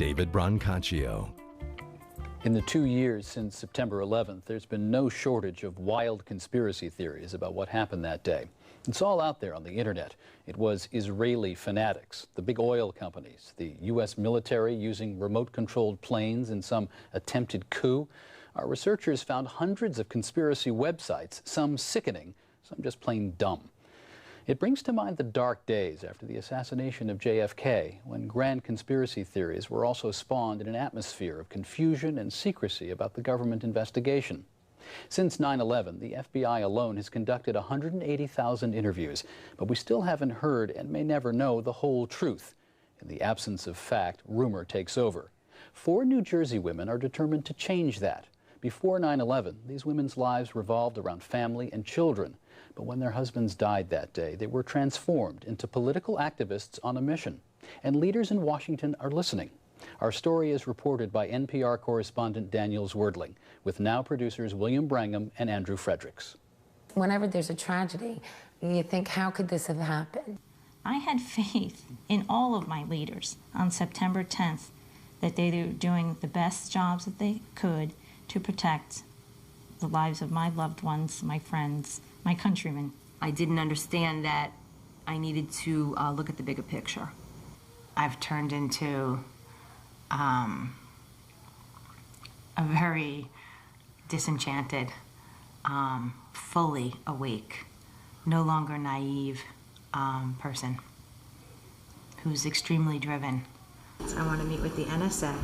David Brancaccio. In the 2 years since September 11th, there's been no shortage of wild conspiracy theories about what happened that day. It's all out there on the internet. It was Israeli fanatics, the big oil companies, the U.S. military using remote-controlled planes in some attempted coup. Our researchers found hundreds of conspiracy websites, some sickening, some just plain dumb. It brings to mind the dark days after the assassination of JFK, when grand conspiracy theories were also spawned in an atmosphere of confusion and secrecy about the government investigation. Since 9/11, the FBI alone has conducted 180,000 interviews, but we still haven't heard and may never know the whole truth. In the absence of fact, rumor takes over. 4 New Jersey women are determined to change that. Before 9/11, these women's lives revolved around family and children. But when their husbands died that day, they were transformed into political activists on a mission. And leaders in Washington are listening. Our story is reported by NPR correspondent Daniel Zwerdling, with Now producers William Brangham and Andrew Fredericks. Whenever there's a tragedy, you think, how could this have happened? I had faith in all of my leaders on September 10th that they were doing the best jobs that they could to protect the lives of my loved ones, my friends, my countrymen. I didn't understand that I needed to look at the bigger picture. I've turned into a very disenchanted, fully awake, no longer naive person who's extremely driven. I want to meet with the NSA,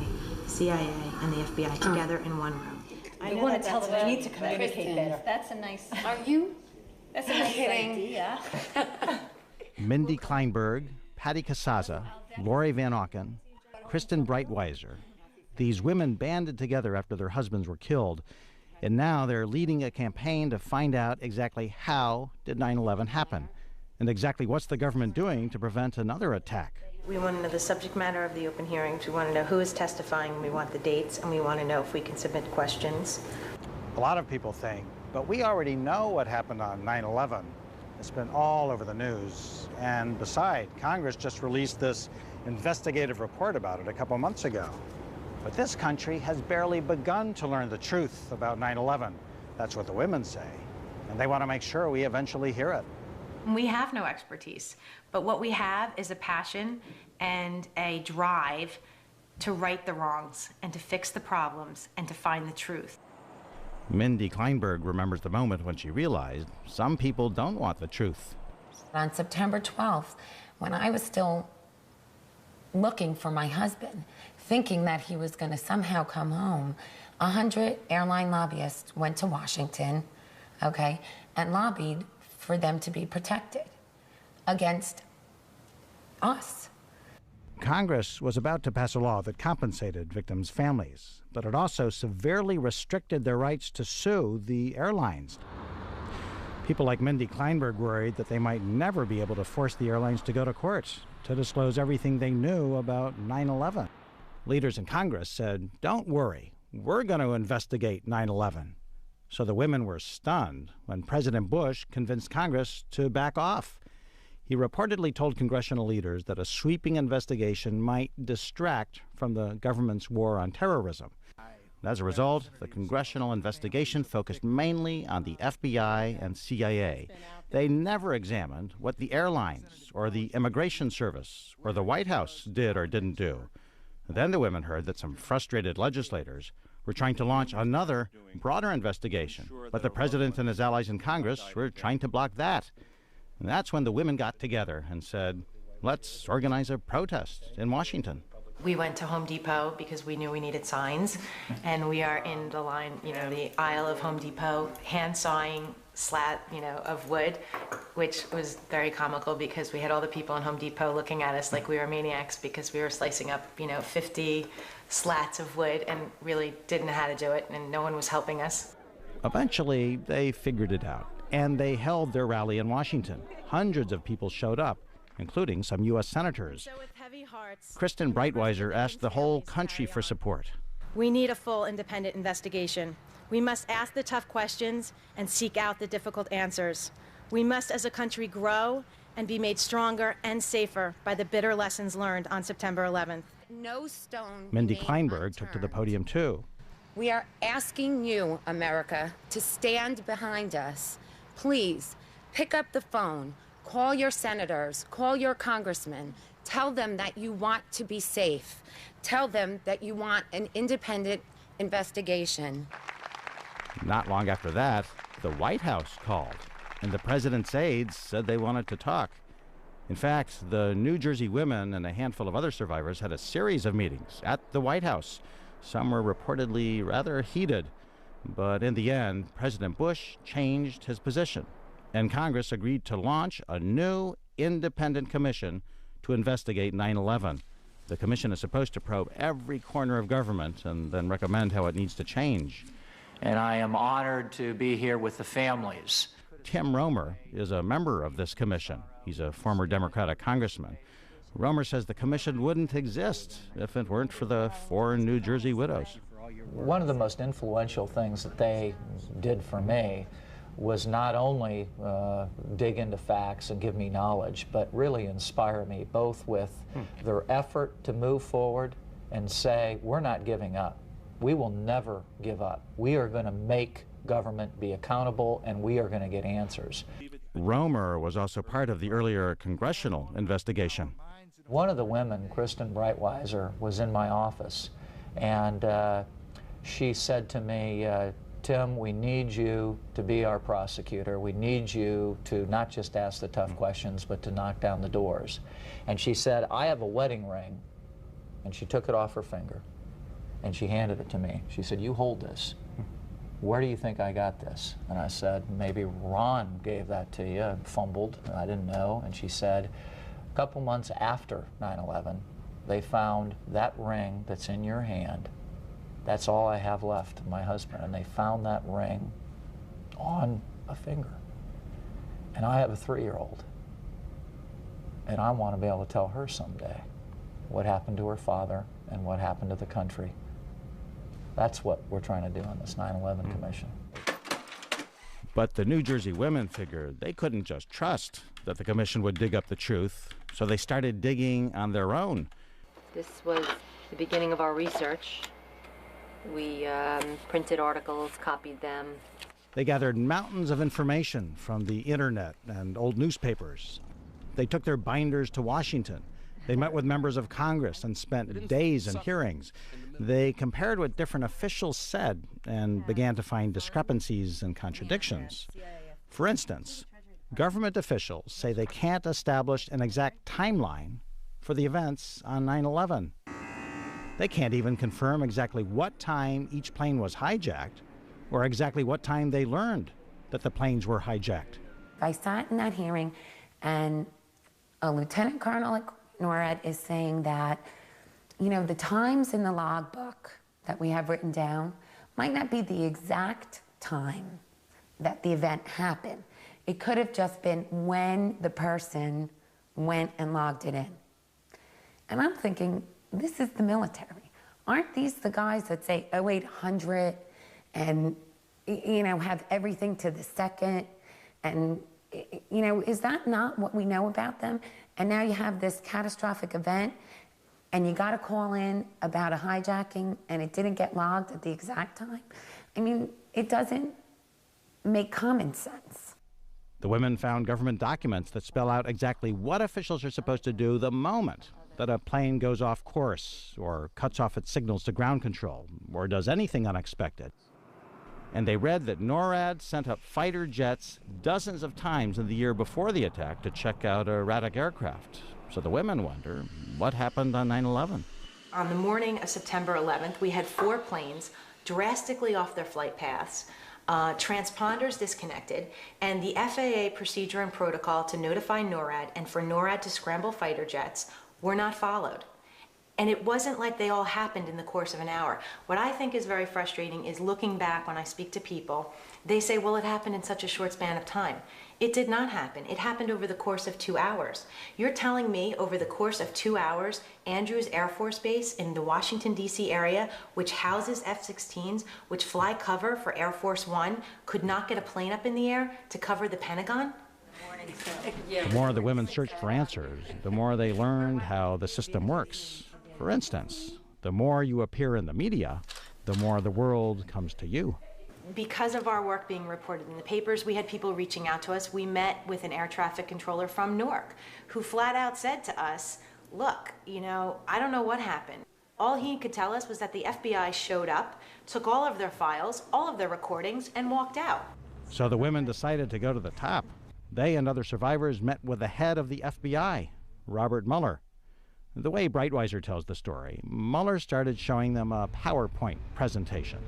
CIA, and the FBI together in one room. I want to tell them we need to communicate better. That's a nice... Are you? That's a nice idea. Mindy Kleinberg, Patty Casaza, Lori Van Auken, Kristen Breitweiser. These women banded together after their husbands were killed, and now they're leading a campaign to find out exactly how did 9/11 happen, and exactly what's the government doing to prevent another attack. We want to know the subject matter of the open hearings. We want to know who is testifying. We want the dates, and we want to know if we can submit questions. A lot of people think, but we already know what happened on 9/11. It's been all over the news. And besides, Congress just released this investigative report about it a couple months ago. But this country has barely begun to learn the truth about 9/11. That's what the women say. And they want to make sure we eventually hear it. We have no expertise, but what we have is a passion and a drive to right the wrongs and to fix the problems and to find the truth. Mindy Kleinberg remembers the moment when she realized some people don't want the truth. On September 12th, when I was still looking for my husband, thinking that he was going to somehow come home, 100 airline lobbyists went to Washington, okay, and lobbied for them to be protected against us. Congress was about to pass a law that compensated victims' families, but it also severely restricted their rights to sue the airlines. People like Mindy Kleinberg worried that they might never be able to force the airlines to go to court to disclose everything they knew about 9/11. Leaders in Congress said, "Don't worry, we're going to investigate 9/11. So the women were stunned when President Bush convinced Congress to back off. He reportedly told congressional leaders that a sweeping investigation might distract from the government's war on terrorism. As a result, the congressional investigation focused mainly on the FBI and CIA. They never examined what the airlines or the Immigration Service or the White House did or didn't do. Then the women heard that some frustrated legislators were trying to launch another, broader investigation, but the president and his allies in Congress were trying to block that. And that's when the women got together and said, let's organize a protest in Washington. We went to Home Depot because we knew we needed signs, and we are in the line, the aisle of Home Depot, hand sawing slat, of wood, which was very comical because we had all the people in Home Depot looking at us like we were maniacs because we were slicing up, 50 slats of wood and really didn't know how to do it, and no one was helping us. Eventually, they figured it out, and they held their rally in Washington. Hundreds of people showed up, including some U.S. senators. Kristen Breitweiser asked the whole country for support. We need a full independent investigation. We must ask the tough questions and seek out the difficult answers. We must, as a country, grow and be made stronger and safer by the bitter lessons learned on September 11th. let no stone Mindy remain Kleinberg took to the unturned. podium too. We are asking you, America, to stand behind us. Please, pick up the phone, call your senators, call your congressmen, tell them that you want to be safe. Tell them that you want an independent investigation. Not long after that, the White House called, and the president's aides said they wanted to talk. In fact, the New Jersey women and a handful of other survivors had a series of meetings at the White House. Some were reportedly rather heated, but in the end, President Bush changed his position, and Congress agreed to launch a new independent commission to investigate 9/11. The commission is supposed to probe every corner of government and then recommend how it needs to change. And I am honored to be here with the families. Tim Romer is a member of this commission. He's a former Democratic congressman. Romer says the commission wouldn't exist if it weren't for the 4 New Jersey widows. One of the most influential things that they did for me was not only dig into facts and give me knowledge, but really inspire me, both with their effort to move forward and say, we're not giving up. We will never give up. We are going to make government be accountable, and we are going to get answers. Romer was also part of the earlier congressional investigation. One of the women, Kristen Breitweiser, was in my office, and she said to me, Tim, we need you to be our prosecutor. We need you to not just ask the tough questions, but to knock down the doors. And she said, I have a wedding ring. And she took it off her finger, and she handed it to me. She said, you hold this. Where do you think I got this? And I said, maybe Ron gave that to you. I fumbled, and I didn't know. And she said, a couple months after 9/11, they found that ring that's in your hand. That's all I have left of my husband. And they found that ring on a finger. And I have a 3-year-old. And I want to be able to tell her someday what happened to her father and what happened to the country. That's what we're trying to do on this 9/11 commission. But the New Jersey women figured they couldn't just trust that the commission would dig up the truth, so they started digging on their own. This was the beginning of our research. We printed articles, copied them. They gathered mountains of information from the internet and old newspapers. They took their binders to Washington. They met with members of Congress and spent days in hearings. They compared what different officials said and began to find discrepancies and contradictions. For instance, government officials say they can't establish an exact timeline for the events on 9/11. They can't even confirm exactly what time each plane was hijacked or exactly what time they learned that the planes were hijacked. I sat in that hearing, and a lieutenant colonel at NORAD is saying that, you know, the times in the logbook that we have written down might not be the exact time that the event happened. It could have just been when the person went and logged it in. And I'm thinking, this is the military. Aren't these the guys that say 0800 and, you know, have everything to the second? And, you know, is that not what we know about them? And now you have this catastrophic event, and you got to call in about a hijacking, and it didn't get logged at the exact time. I mean, it doesn't make common sense. The women found government documents that spell out exactly what officials are supposed to do the moment that a plane goes off course or cuts off its signals to ground control or does anything unexpected. And they read that NORAD sent up fighter jets dozens of times in the year before the attack to check out erratic aircraft. So the women wonder, what happened on 9/11? On the morning of September 11th, we had 4 planes drastically off their flight paths, transponders disconnected, and the FAA procedure and protocol to notify NORAD and for NORAD to scramble fighter jets were not followed. And it wasn't like they all happened in the course of an hour. What I think is very frustrating is looking back when I speak to people, they say, well, it happened in such a short span of time. It did not happen. It happened over the course of 2 hours. You're telling me over the course of 2 hours, Andrews Air Force Base in the Washington, D.C. area, which houses F-16s, which fly cover for Air Force One, could not get a plane up in the air to cover the Pentagon? The more the women searched for answers, the more they learned how the system works. For instance, the more you appear in the media, the more the world comes to you. Because of our work being reported in the papers, we had people reaching out to us. We met with an air traffic controller from Newark who flat out said to us, look, I don't know what happened. All he could tell us was that the FBI showed up, took all of their files, all of their recordings, and walked out. So the women decided to go to the top. They and other survivors met with the head of the FBI, Robert Mueller. The way Breitweiser tells the story, Mueller started showing them a PowerPoint presentation.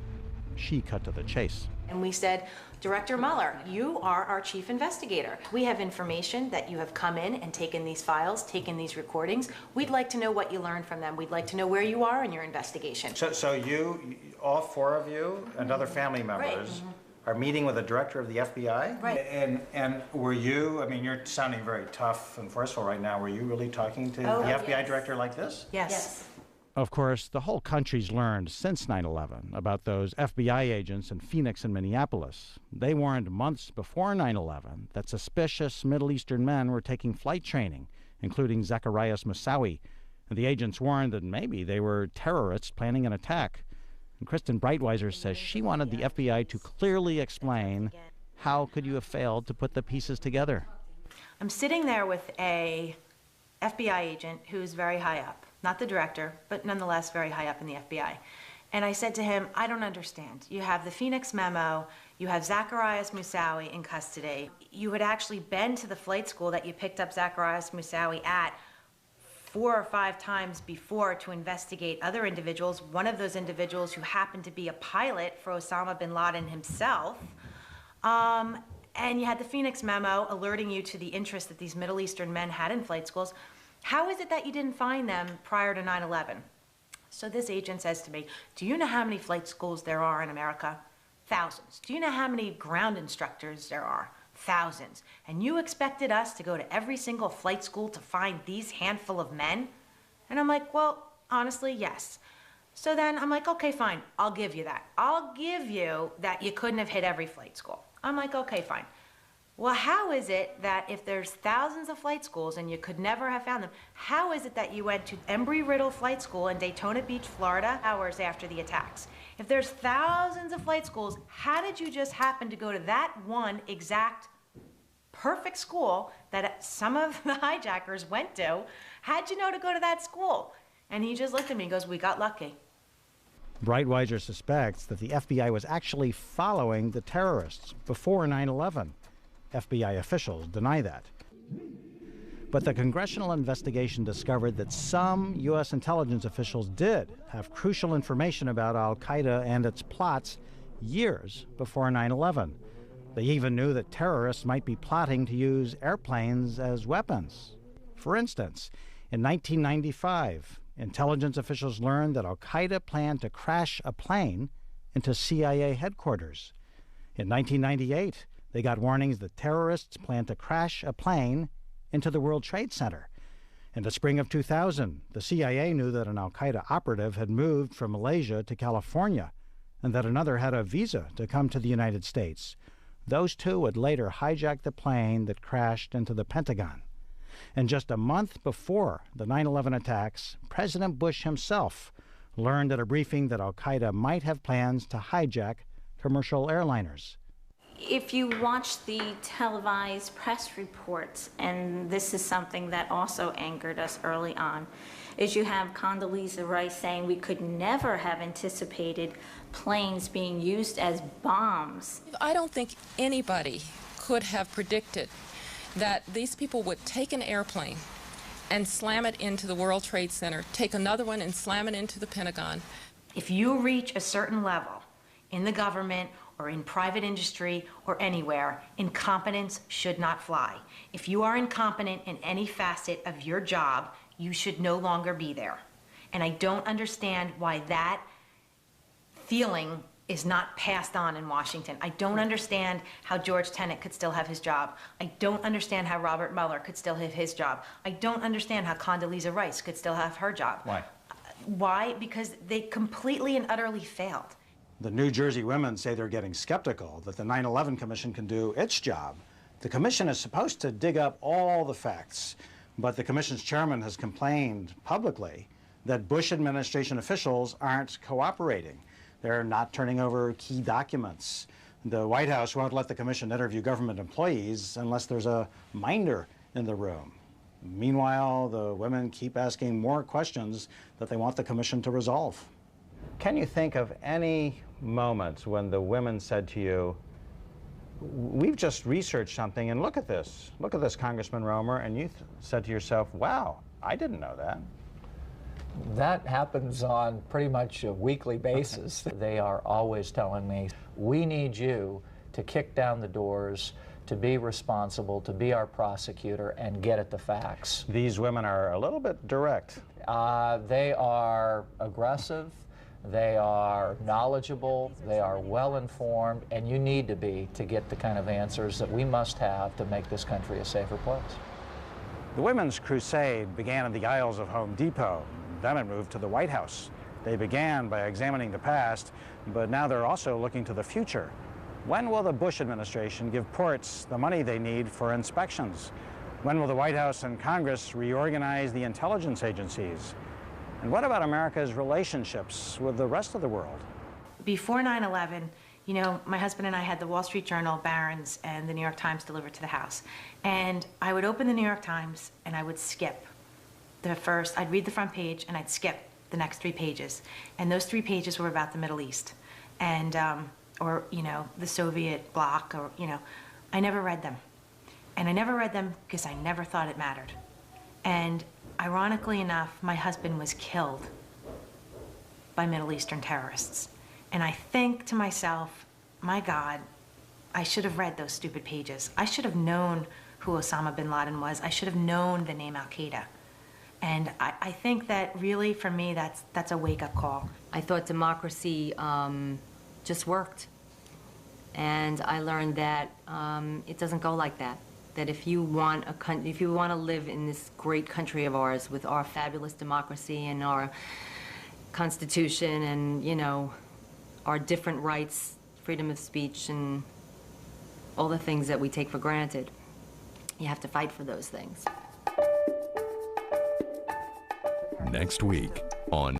She cut to the chase. And we said, Director Mueller, you are our chief investigator. We have information that you have come in and taken these files, taken these recordings. We'd like to know what you learned from them. We'd like to know where you are in your investigation. So you, all four of you and other family members, are meeting with the director of the FBI? Right. And were you, you're sounding very tough and forceful right now. Were you really talking to the FBI director like this? Yes. Of course, the whole country's learned since 9/11 about those FBI agents in Phoenix and Minneapolis. They warned months before 9/11 that suspicious Middle Eastern men were taking flight training, including Zacarias Moussaoui. And the agents warned that maybe they were terrorists planning an attack. And Kristen Breitweiser says she wanted the FBI to clearly explain how could you have failed to put the pieces together. I'm sitting there with a FBI agent who's very high up. Not the director, but nonetheless very high up in the FBI. And I said to him, I don't understand. You have the Phoenix memo, you have Zacarias Moussaoui in custody. You had actually been to the flight school that you picked up Zacarias Moussaoui at 4 or 5 times before to investigate other individuals, one of those individuals who happened to be a pilot for Osama bin Laden himself. And you had the Phoenix memo alerting you to the interest that these Middle Eastern men had in flight schools. How is it that you didn't find them prior to 9/11? So this agent says to me, do you know how many flight schools there are in America? Thousands. Do you know how many ground instructors there are? Thousands. And you expected us to go to every single flight school to find these handful of men? And I'm like, well, honestly, yes. So then I'm like, okay, fine, I'll give you that. I'll give you that you couldn't have hit every flight school. I'm like, okay, fine. Well, how is it that if there's thousands of flight schools and you could never have found them, how is it that you went to Embry-Riddle Flight School in Daytona Beach, Florida, hours after the attacks? If there's thousands of flight schools, how did you just happen to go to that one exact perfect school that some of the hijackers went to? How'd you know to go to that school? And he just looked at me and goes, we got lucky. Breitweiser suspects that the FBI was actually following the terrorists before 9/11. FBI officials deny that. But the congressional investigation discovered that some U.S. intelligence officials did have crucial information about al-Qaeda and its plots years before 9/11. They even knew that terrorists might be plotting to use airplanes as weapons. For instance, in 1995, intelligence officials learned that al-Qaeda planned to crash a plane into CIA headquarters. In 1998, they got warnings that terrorists planned to crash a plane into the World Trade Center. In the spring of 2000, the CIA knew that an al-Qaeda operative had moved from Malaysia to California and that another had a visa to come to the United States. Those two would later hijack the plane that crashed into the Pentagon. And just a month before the 9/11 attacks, President Bush himself learned at a briefing that al-Qaeda might have plans to hijack commercial airliners. If you watch the televised press reports, and this is something that also angered us early on, is you have Condoleezza Rice saying we could never have anticipated planes being used as bombs. I don't think anybody could have predicted that these people would take an airplane and slam it into the World Trade Center, take another one and slam it into the Pentagon. If you reach a certain level in the government or in private industry or anywhere, incompetence should not fly. If you are incompetent in any facet of your job, you should no longer be there. And I don't understand why that feeling is not passed on in Washington. I don't understand how George Tenet could still have his job. I don't understand how Robert Mueller could still have his job. I don't understand how Condoleezza Rice could still have her job. Why? Why? Because they completely and utterly failed. The New Jersey women say they're getting skeptical that the 9/11 Commission can do its job. The commission is supposed to dig up all the facts, but the commission's chairman has complained publicly that Bush administration officials aren't cooperating. They're not turning over key documents. The White House won't let the commission interview government employees unless there's a minder in the room. Meanwhile, the women keep asking more questions that they want the commission to resolve. Can you think of any moment when the women said to you, we've just researched something and look at this, Congressman Romer, and you said to yourself, wow, I didn't know that? That happens on pretty much a weekly basis. Okay. They are always telling me, we need you to kick down the doors, to be responsible, to be our prosecutor, and get at the facts. These women are a little bit direct. They are aggressive, they are knowledgeable, they are well-informed, and you need to be to get the kind of answers that we must have to make this country a safer place. The women's crusade began in the aisles of Home Depot. Then it moved to the White House. They began by examining the past, but now they're also looking to the future. When will the Bush administration give ports the money they need for inspections? When will the White House and Congress reorganize the intelligence agencies? And what about America's relationships with the rest of the world? Before 9/11, you know, my husband and I had the Wall Street Journal, Barron's, and the New York Times delivered to the house. And I would open the New York Times and I would skip I'd read the front page and I'd skip the next 3 pages. And those 3 pages were about the Middle East and, or, you know, the Soviet bloc, or, you know, I never read them. And I never read them because I never thought it mattered. And ironically enough, my husband was killed by Middle Eastern terrorists. And I think to myself, my God, I should have read those stupid pages. I should have known who Osama bin Laden was. I should have known the name Al-Qaeda. And I think that really, for me, that's a wake-up call. I thought democracy just worked. And I learned that it doesn't go like that. That if you want to live in this great country of ours with our fabulous democracy and our Constitution and, you know, our different rights, freedom of speech and all the things that we take for granted, you have to fight for those things. Next week on